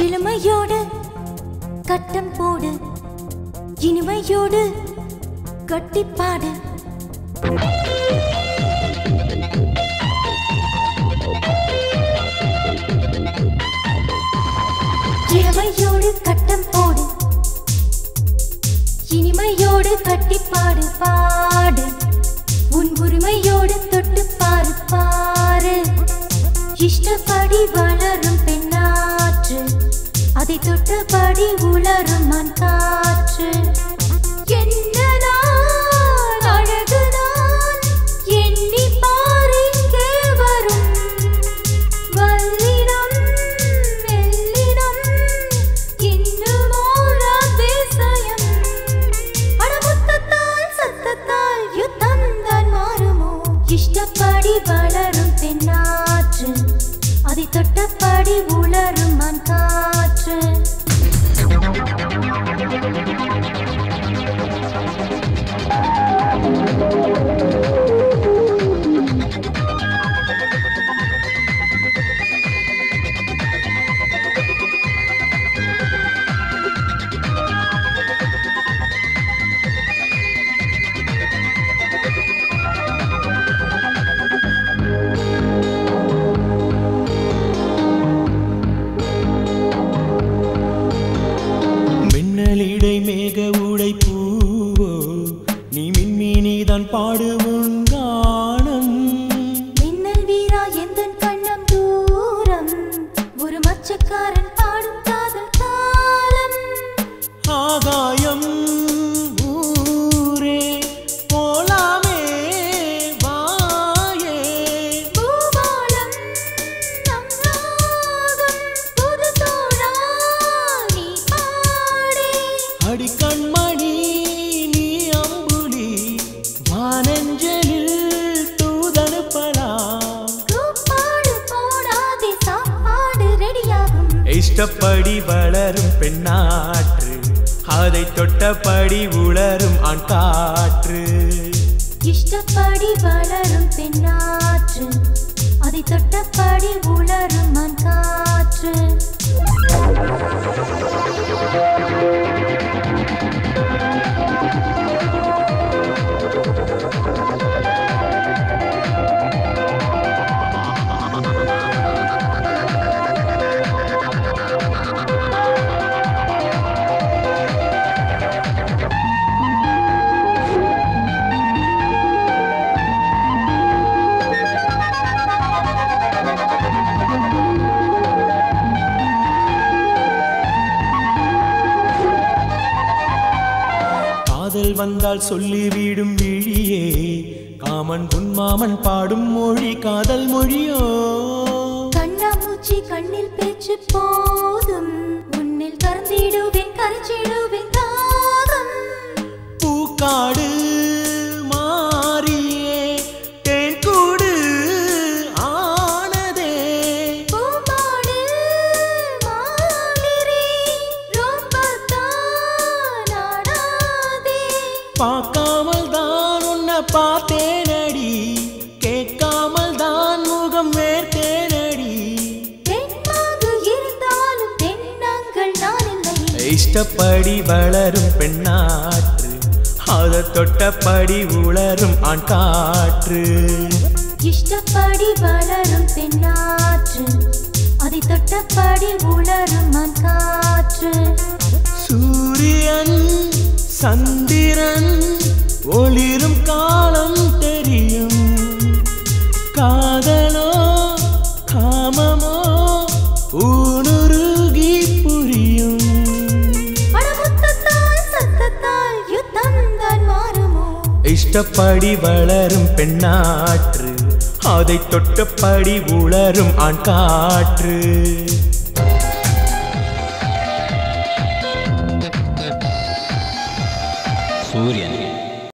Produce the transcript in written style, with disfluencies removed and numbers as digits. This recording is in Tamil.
இளமையோடு கட்டம் போடு, இனிமையோடு கட்டிப்பாடு. இளமையோடு கட்டம் போடு, இனிமையோடு கட்டிப்பாடு. பாடு உன் உரிமையோடு தொட்டு பாரு பாரு. இஷ்டப்படி வளரும் பெண்ணாற்று, அதை தொட்டபடி உலரும் மண் காற்று. என்னதான் அழகுதான் எண்ணி பாருங்கே வரும். வல்லினம் மெல்லினம் இன்னுமோ அதிசயம். அடமுத்தத்தால் சத்தத்தால் யுத்தம் தான் மாறுமோ. இஷ்டப்படி வளரும் பெண்ணாற்று, அதை தொட்டபடி உலரும் மண் காற்று. மேக உடை பூவோ நீ மின்மினிதான் பாடுவோம் காணம். மின்னல் வீரா எந்தன் கண்ணம் தூரம், ஒரு மச்சக்காரன் பாடும் காதல் காலம். ஆகாயம் ஊரே போலாமே வாயே. பூவாளம் நம் ராகம் புது தோழா நீ பாடே. அடி கண்மணி நீ அம்புலி வானஞ்சலில் தூதனுப்பலாம். கூப்பாடு போடாதே சாப்பாடு ரெடியாகும். இஷ்டப்படி வளரும் பெண்ணாற்று, அதை தொட்டபடி உலரும் ஆண் காற்று. இஷ்டப்படி வளரும் பெண்ணாற்று, அதை தொட்டபடி உலரும் மண் காற்று. காதல் வந்தால் சொல்லிவிடும் விழியே, காமன் உன்மாமன் பாடும் மொழி காதல் மொழியோ. கண்ணாமூச்சி கண்ணில் பேச்சு போதும், உன்னில் கறந்திடுவேன் கரைச்சிடுவேன் தாகம். பூக்காடு மாறியே தேன் கூடு ஆனதே. பூமாடு மாதிரி ரொம்பத்தான் ஆடாதே. பார்க்காமல் தான் உன்னை பார்த்தேனடி, கேட்காமல் தான் முகம் வேர்த்தேனடி. பெண்ணாக இருந்தாலும் பெண்ணாங்கள் நான் இல்லை. இஷ்டப்படி வளரும் பெண்ணாற்று, அதை தொட்டபடி உலரும் ஆண் காற்று. இஷ்டப்படி வளரும் பெண்ணாற்று, அதை தொட்டபடி உலரும் மண் காற்று. சூரியன் சந்திரன் ஒளிரும் காலம் தெரியும். காதலோ காமமோ ஊனுருகி புரியும். அடமுத்தத்தால் சத்தத்தால் யுத்தம் தான் மாறுமோ. இஷ்டப்படி வளரும் பெண்ணாற்று, அதை தொட்டபடி உலரும் ஆண் காற்று. சூரியன்